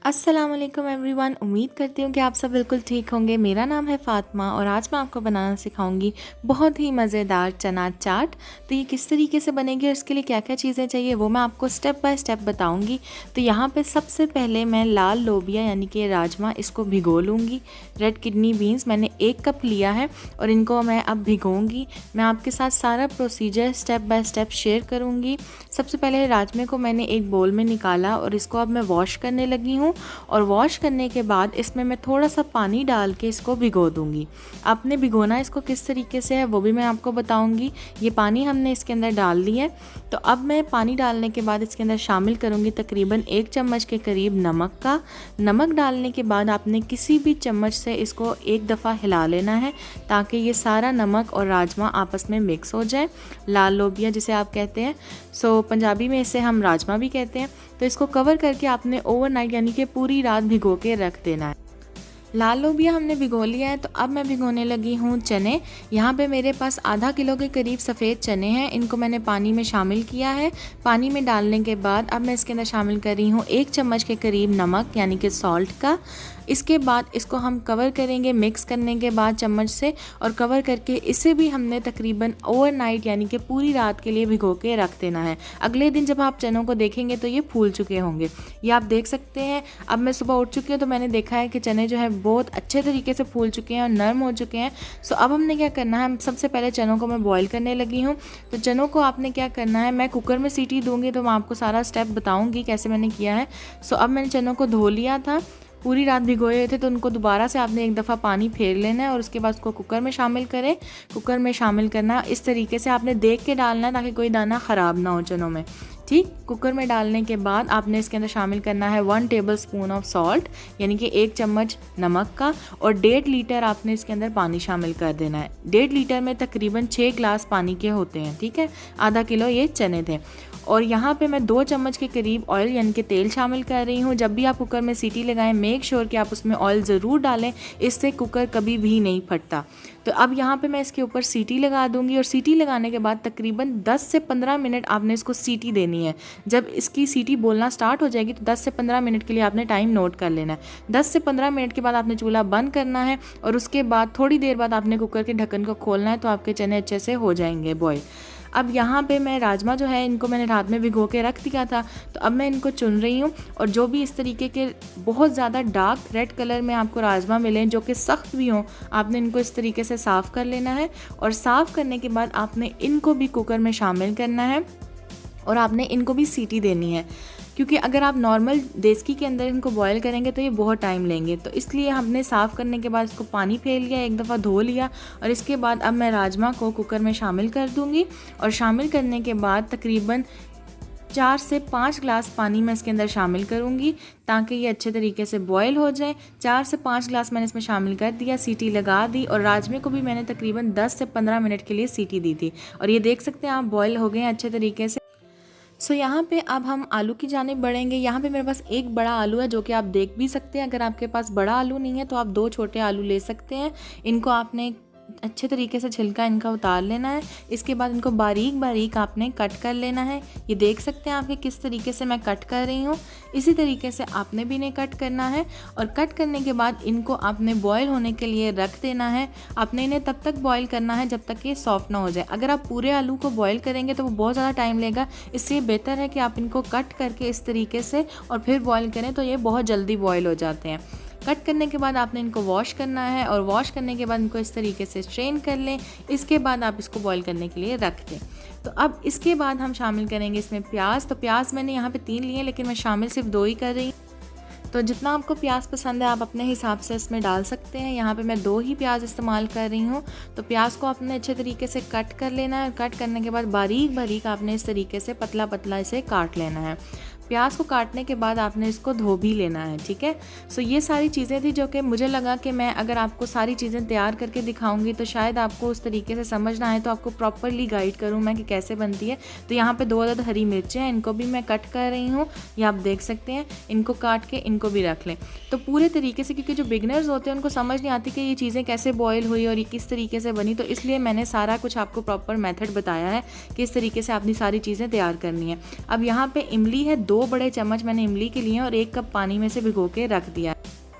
अस्सलाम वालेकुम एवरीवन। उम्मीद करती हूँ कि आप सब बिल्कुल ठीक होंगे। मेरा नाम है फ़ातिमा और आज मैं आपको बनाना सिखाऊंगी बहुत ही मज़ेदार चना चाट। तो ये किस तरीके से बनेगी और इसके लिए क्या क्या चीज़ें चाहिए वो मैं आपको स्टेप बाय स्टेप बताऊंगी। तो यहाँ पे सबसे पहले मैं लाल लोबिया यानी कि राजमा इसको भिगो लूँगी। रेड किडनी बीन्स मैंने 1 कप लिया है और इनको मैं अब भिगोऊँगी। मैं आपके साथ सारा procedure step by step share करूँगी। सबसे पहले राजमे को मैंने एक बोल में निकाला और इसको अब मैं वॉश करने लगी हूँ। और वॉश करने के बाद इसमें मैं थोड़ा सा पानी डाल के इसको भिगो दूंगी। आपने भिगोना इसको किस तरीके से है वो भी मैं आपको बताऊंगी। ये पानी हमने इसके अंदर डाल दिया है। तो अब मैं पानी डालने के बाद इसके अंदर शामिल करूंगी तकरीबन 1 चम्मच के करीब नमक का। नमक डालने के बाद आपने किसी भी चम्मच से इसको एक दफ़ा हिला लेना है ताकि ये सारा नमक और राजमा आपस में मिक्स हो जाए। लाल लोबिया जिसे आप कहते हैं, सो पंजाबी में इसे हम राजमा भी कहते हैं। तो इसको कवर करके आपने ओवरनाइट यानी कि पूरी रात भिगो के रख देना है। लाल लोबिया हमने भिगो लिया है। तो अब मैं भिगोने लगी हूँ चने। यहाँ पे मेरे पास आधा किलो के करीब सफ़ेद चने हैं। इनको मैंने पानी में शामिल किया है। पानी में डालने के बाद अब मैं इसके अंदर शामिल कर रही हूँ 1 चम्मच के करीब नमक यानी कि सॉल्ट का। इसके बाद इसको हम कवर करेंगे मिक्स करने के बाद चम्मच से, और कवर करके इसे भी हमने तकरीबन ओवरनाइट यानी कि पूरी रात के लिए भिगो के रख देना है। अगले दिन जब आप चनों को देखेंगे तो ये फूल चुके होंगे। ये आप देख सकते हैं। अब मैं सुबह उठ चुकी हूँ तो मैंने देखा है कि चने जो है बहुत अच्छे तरीके से फूल चुके हैं और नरम हो चुके हैं। सो अब हमने क्या करना है, हम सबसे पहले चनों को मैं बॉईल करने लगी हूँ। तो चनों को आपने क्या करना है, मैं कुकर में सीटी दूंगी तो मैं आपको सारा स्टेप बताऊँगी कैसे मैंने किया है। सो अब मैंने चनों को धो लिया था, पूरी रात भिगोए हुए थे, तो उनको दोबारा से आपने एक दफ़ा पानी फेर लेना है और उसके बाद उसको कुकर में शामिल करें। कुकर में शामिल करना इस तरीके से आपने देख के डालना है ताकि कोई दाना ख़राब ना हो चनों में। ठीक, कुकर में डालने के बाद आपने इसके अंदर शामिल करना है 1 टेबल स्पून ऑफ सॉल्ट यानी कि 1 चम्मच नमक का, और 1.5 लीटर आपने इसके अंदर पानी शामिल कर देना है। 1.5 लीटर में तकरीबन 6 ग्लास पानी के होते हैं। ठीक है, आधा किलो ये चने थे। और यहाँ पे मैं 2 चम्मच के करीब ऑयल यानी कि तेल शामिल कर रही हूँ। जब भी आप कुकर में सीटी लगाएं मेक श्योर कि आप उसमें ऑयल ज़रूर डालें, इससे कुकर कभी भी नहीं फटता। तो अब यहाँ पे मैं इसके ऊपर सीटी लगा दूँगी और सीटी लगाने के बाद तकरीबन 10 से 15 मिनट आपने इसको सीटी देनी है। जब इसकी सीटी बोलना स्टार्ट हो जाएगी तो 10 से 15 मिनट के लिए आपने टाइम नोट कर लेना है। 10 से 15 मिनट के बाद आपने चूल्हा बंद करना है और उसके बाद थोड़ी देर बाद आपने कुकर के ढक्कन को खोलना है, तो आपके चने अच्छे से हो जाएंगे बॉयल। अब यहाँ पे मैं राजमा जो है इनको मैंने रात में भिगो के रख दिया था, तो अब मैं इनको चुन रही हूँ। और जो भी इस तरीके के बहुत ज़्यादा डार्क रेड कलर में आपको राजमा मिलें जो कि सख्त भी हों, आपने इनको इस तरीके से साफ़ कर लेना है। और साफ़ करने के बाद आपने इनको भी कुकर में शामिल करना है और आपने इनको भी सीटी देनी है, क्योंकि अगर आप नॉर्मल देसी के अंदर इनको बॉयल करेंगे तो ये बहुत टाइम लेंगे। तो इसलिए हमने साफ़ करने के बाद इसको पानी फेर लिया, एक दफ़ा धो लिया, और इसके बाद अब मैं राजमा को कुकर में शामिल कर दूंगी। और शामिल करने के बाद तकरीबन 4 से 5 ग्लास पानी मैं इसके अंदर शामिल करूंगी ताकि ये अच्छे तरीके से बॉयल हो जाए। 4 से 5 ग्लास मैंने इसमें शामिल कर दिया, सीटी लगा दी, और राजमे को भी मैंने तकरीबन 10 से 15 मिनट के लिए सीटी दी थी। और ये देख सकते हैं आप बॉयल हो गए हैं अच्छे तरीके से। सो यहाँ पे अब हम आलू की जानिब बढ़ेंगे। यहाँ पे मेरे पास एक बड़ा आलू है जो कि आप देख भी सकते हैं। अगर आपके पास बड़ा आलू नहीं है तो आप 2 छोटे आलू ले सकते हैं। इनको आपने अच्छे तरीके से छिलका इनका उतार लेना है। इसके बाद इनको बारीक बारीक आपने कट कर लेना है। ये देख सकते हैं आपके किस तरीके से मैं कट कर रही हूँ, इसी तरीके से आपने भी इन्हें कट करना है। और कट करने के बाद इनको आपने बॉयल होने के लिए रख देना है। आपने इन्हें तब तक बॉयल करना है जब तक ये सॉफ्ट ना हो जाए। अगर आप पूरे आलू को बॉयल करेंगे तो वो बहुत ज़्यादा टाइम लेगा, इससे बेहतर है कि आप इनको कट करके इस तरीके से और फिर बॉयल करें, तो ये बहुत जल्दी बॉयल हो जाते हैं। कट करने के बाद आपने इनको वॉश करना है और वॉश करने के बाद इनको इस तरीके से स्ट्रेन कर लें। इसके बाद आप इसको बॉईल करने के लिए रख दें। तो अब इसके बाद हम शामिल करेंगे इसमें प्याज। तो प्याज मैंने यहाँ पे 3 लिए, लेकिन मैं शामिल सिर्फ 2 ही कर रही हूँ। तो जितना आपको प्याज पसंद है आप अपने हिसाब से इसमें डाल सकते हैं। यहाँ पे मैं 2 ही प्याज इस्तेमाल कर रही हूँ। तो प्याज को आपने अच्छे तरीके से कट कर लेना है। कट करने के बाद बारीक बारीक आपने इस तरीके से पतला पतला इसे काट लेना है। प्याज को काटने के बाद आपने इसको धो भी लेना है। ठीक है, सो ये सारी चीज़ें थी जो कि मुझे लगा कि मैं अगर आपको सारी चीज़ें तैयार करके दिखाऊंगी तो शायद आपको उस तरीके से समझ ना आए, तो आपको प्रॉपरली गाइड करूँ मैं कि कैसे बनती है। तो यहाँ पे 2 अदद हरी मिर्चें हैं, इनको भी मैं कट कर रही हूँ। ये आप देख सकते हैं, इनको काट के इनको भी रख लें। तो पूरे तरीके से, क्योंकि जो बिगनर्स होते हैं उनको समझ नहीं आती कि ये चीज़ें कैसे बॉयल हुई और ये किस तरीके से बनी, तो इसलिए मैंने सारा कुछ आपको प्रॉपर मेथड बताया है कि इस तरीके से अपनी सारी चीज़ें तैयार करनी है। अब यहाँ पे इमली है, 2 2 बड़े चम्मच मैंने इमली के लिए हैं और 1 कप पानी में से भिगो के रख दिया।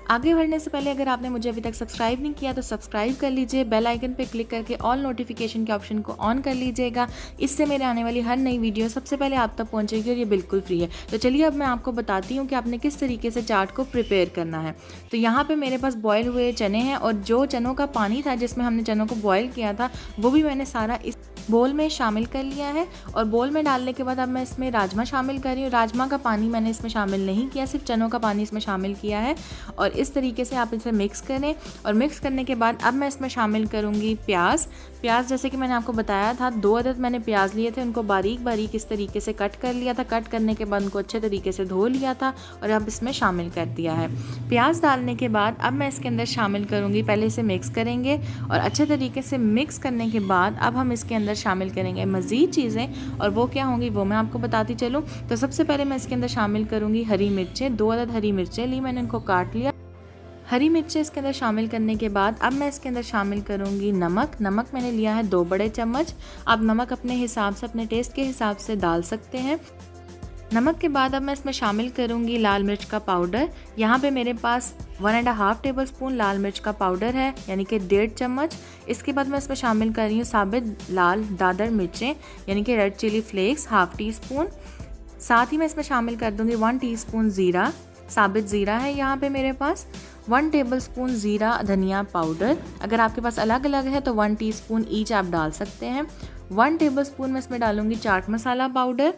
आगे बढ़ने से पहले अगर आपने मुझे अभी तक सब्सक्राइब नहीं किया तो सब्सक्राइब कर लीजिए, बेल आइकन पे क्लिक करके ऑल नोटिफिकेशन के ऑप्शन को ऑन कर लीजिएगा। इससे मेरे आने वाली हर नई वीडियो सबसे पहले आप तक पहुंचेगी और ये बिल्कुल फ्री है। तो चलिए अब मैं आपको बताती हूँ कि आपने किस तरीके से चाट को प्रिपेयर करना है। तो यहाँ पर मेरे पास बॉयल हुए चने हैं और जो चनों का पानी था जिसमें हमने चनों को बॉयल किया था वो भी मैंने सारा इस बोल में शामिल कर लिया है। और बोल में डालने के बाद अब मैं इसमें राजमा शामिल कर रही हूँ। राजमा का पानी मैंने इसमें शामिल नहीं किया, सिर्फ चनों का पानी इसमें शामिल किया है। और इस तरीके से आप इसे मिक्स करें और मिक्स करने के बाद अब मैं इसमें शामिल करूँगी प्याज। जैसे कि मैंने आपको बताया था 2 अदद मैंने प्याज लिए थे, उनको बारीक बारीक इस तरीके से कट कर लिया था। कट करने के बाद उनको अच्छे तरीके से धो लिया था और अब इसमें शामिल कर दिया है। प्याज डालने के बाद अब मैं इसके अंदर शामिल करूँगी, पहले इसे मिक्स करेंगे और अच्छे तरीके से मिक्स करने के बाद अब हम इसके अंदर शामिल करेंगे मज़ीद चीज़ें और वो क्या होंगी वो मैं आपको बताती चलूँ। तो सबसे पहले मैं इसके अंदर शामिल करूँगी हरी मिर्चें। 2 अदद हरी मिर्चें ली मैंने, इनको काट लिया। हरी मिर्चें इसके अंदर शामिल करने के बाद अब मैं इसके अंदर शामिल करूँगी नमक मैंने लिया है 2 बड़े चम्मच। आप नमक अपने हिसाब से, अपने टेस्ट के हिसाब से डाल सकते हैं। नमक के बाद अब मैं इसमें शामिल करूँगी लाल मिर्च का पाउडर। यहाँ पे मेरे पास 1.5 टेबल स्पून लाल मिर्च का पाउडर है, यानी कि 1.5 चम्मच। इसके बाद मैं इसमें शामिल कर रही हूँ साबित लाल दादर मिर्चें, यानी कि रेड चिली फ्लेक्स 1/2 टीस्पून। साथ ही मैं इसमें शामिल कर दूँगी 1 टीस्पून ज़ीरा, साबित ज़ीरा है यहाँ पे मेरे पास। 1 टेबल स्पून ज़ीरा धनिया पाउडर, अगर आपके पास अलग अलग है तो 1 टीस्पून ईच आप डाल सकते हैं। 1 टेबल स्पून मैं इसमें डालूँगी चाट मसाला पाउडर।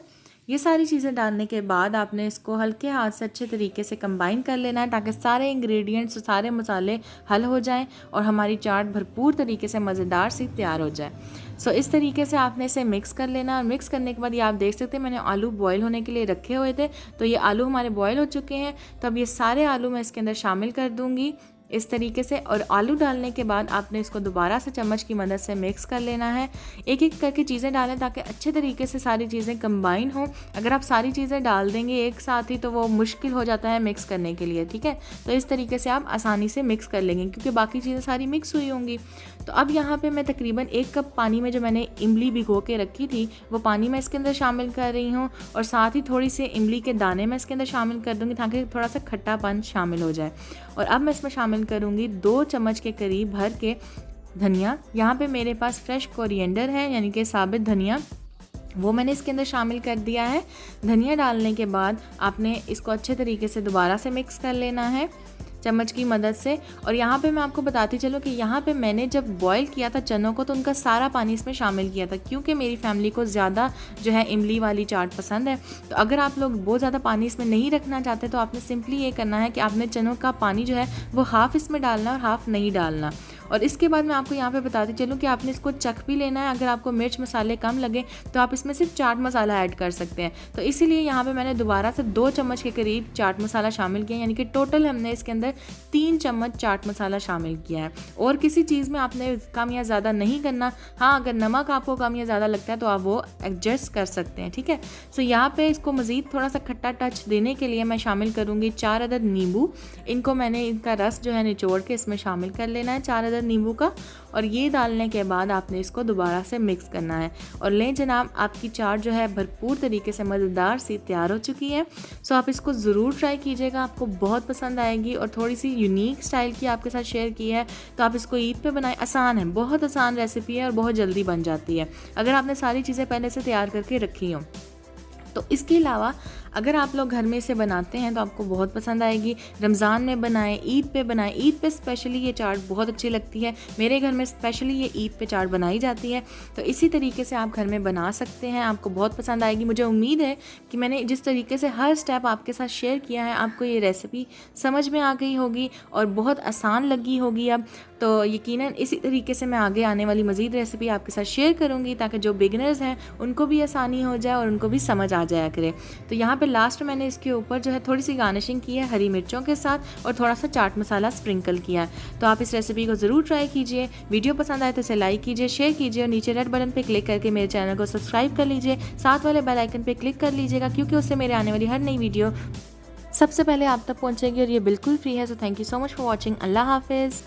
ये सारी चीज़ें डालने के बाद आपने इसको हल्के हाथ से अच्छे तरीके से कंबाइन कर लेना है ताकि सारे इंग्रेडिएंट्स, सारे मसाले हल हो जाएं और हमारी चाट भरपूर तरीके से मज़ेदार सी तैयार हो जाए। सो इस तरीके से आपने इसे मिक्स कर लेना और मिक्स करने के बाद ये आप देख सकते हैं मैंने आलू बॉयल होने के लिए रखे हुए थे, तो ये आलू हमारे बॉयल हो चुके हैं। तो अब ये सारे आलू मैं इसके अंदर शामिल कर दूँगी इस तरीके से। और आलू डालने के बाद आपने इसको दोबारा से चम्मच की मदद से मिक्स कर लेना है। एक एक करके चीज़ें डालें ताकि अच्छे तरीके से सारी चीज़ें कंबाइन हों। अगर आप सारी चीज़ें डाल देंगे एक साथ ही तो वो मुश्किल हो जाता है मिक्स करने के लिए, ठीक है। तो इस तरीके से आप आसानी से मिक्स कर लेंगे क्योंकि बाकी चीज़ें सारी मिक्स हुई होंगी। तो अब यहाँ पे मैं तकरीबन 1 कप पानी में जो मैंने इमली भिगो के रखी थी वो पानी मैं इसके अंदर शामिल कर रही हूँ और साथ ही थोड़ी सी इमली के दाने मैं इसके अंदर शामिल कर दूँगी ताकि थोड़ा सा खट्टापन शामिल हो जाए। और अब मैं इसमें शामिल करूँगी 2 चम्मच के करीब भर के धनिया। यहाँ पे मेरे पास फ्रेश कोरिएंडर है, यानी कि साबित धनिया, वो मैंने इसके अंदर शामिल कर दिया है। धनिया डालने के बाद आपने इसको अच्छे तरीके से दोबारा से मिक्स कर लेना है चम्मच की मदद से। और यहाँ पे मैं आपको बताती चलूँ कि यहाँ पे मैंने जब बॉईल किया था चनों को तो उनका सारा पानी इसमें शामिल किया था क्योंकि मेरी फैमिली को ज़्यादा जो है इमली वाली चाट पसंद है। तो अगर आप लोग बहुत ज़्यादा पानी इसमें नहीं रखना चाहते तो आपने सिंपली ये करना है कि आपने चनों का पानी जो है वो हाफ़ इसमें डालना और हाफ़ नहीं डालना। और इसके बाद मैं आपको यहाँ पे बताती चलूँ कि आपने इसको चख भी लेना है। अगर आपको मिर्च मसाले कम लगे तो आप इसमें सिर्फ चाट मसाला ऐड कर सकते हैं। तो इसीलिए यहाँ पे मैंने दोबारा से 2 चम्मच के करीब चाट मसाला शामिल किया, यानी कि टोटल हमने इसके अंदर 3 चम्मच चाट मसाला शामिल किया है। और किसी चीज़ में आपने कम या ज़्यादा नहीं करना। हाँ, अगर नमक आपको कम या ज़्यादा लगता है तो आप वो एडजस्ट कर सकते हैं, ठीक है। सो यहाँ पर इसको मज़ीद थोड़ा सा खट्टा टच देने के लिए मैं शामिल करूँगी 4 अदद नींबू। इनको मैंने इनका रस जो है निचोड़ के इसमें शामिल कर लेना है 4 अदद नींबू का। और ये डालने के बाद आपने इसको दोबारा से मिक्स करना है। और लें जनाब, आपकी चाट जो है भरपूर तरीके से मज़ेदार सी तैयार हो चुकी है। सो आप इसको ज़रूर ट्राई कीजिएगा, आपको बहुत पसंद आएगी। और थोड़ी सी यूनिक स्टाइल की आपके साथ शेयर की है, तो आप इसको ईद पे बनाएं। आसान है, बहुत आसान रेसिपी है और बहुत जल्दी बन जाती है अगर आपने सारी चीज़ें पहले से तैयार करके रखी हों। तो इसके अलावा अगर आप लोग घर में इसे बनाते हैं तो आपको बहुत पसंद आएगी। रमज़ान में बनाएं, ईद पे बनाएं। ईद पे स्पेशली ये चाट बहुत अच्छी लगती है। मेरे घर में स्पेशली ये ईद पे चाट बनाई जाती है। तो इसी तरीके से आप घर में बना सकते हैं, आपको बहुत पसंद आएगी। मुझे उम्मीद है कि मैंने जिस तरीके से हर स्टेप आपके साथ शेयर किया है आपको ये रेसिपी समझ में आ गई होगी और बहुत आसान लगी होगी। अब तो यकीनन इसी तरीके से मैं आगे आने वाली मज़ीद रेसिपी आपके साथ शेयर करूँगी ताकि जो बिगनर्स हैं उनको भी आसानी हो जाए और उनको भी समझ आ जाया करे। तो यहाँ पे लास्ट मैंने इसके ऊपर जो है थोड़ी सी गार्निशिंग की है हरी मिर्चों के साथ और थोड़ा सा चाट मसाला स्प्रिंकल किया है। तो आप इस रेसिपी को ज़रूर ट्राई कीजिए। वीडियो पसंद आए तो इसे लाइक कीजिए, शेयर कीजिए और नीचे रेड बटन पे क्लिक करके मेरे चैनल को सब्सक्राइब कर लीजिए। साथ वाले बेल आइकन पे क्लिक कर लीजिएगा क्योंकि उससे मेरे आने वाली हर नई वीडियो सबसे पहले आप तक पहुँचेगी और ये बिल्कुल फ्री है। So thank you so much for watching. Allah हाफिज़।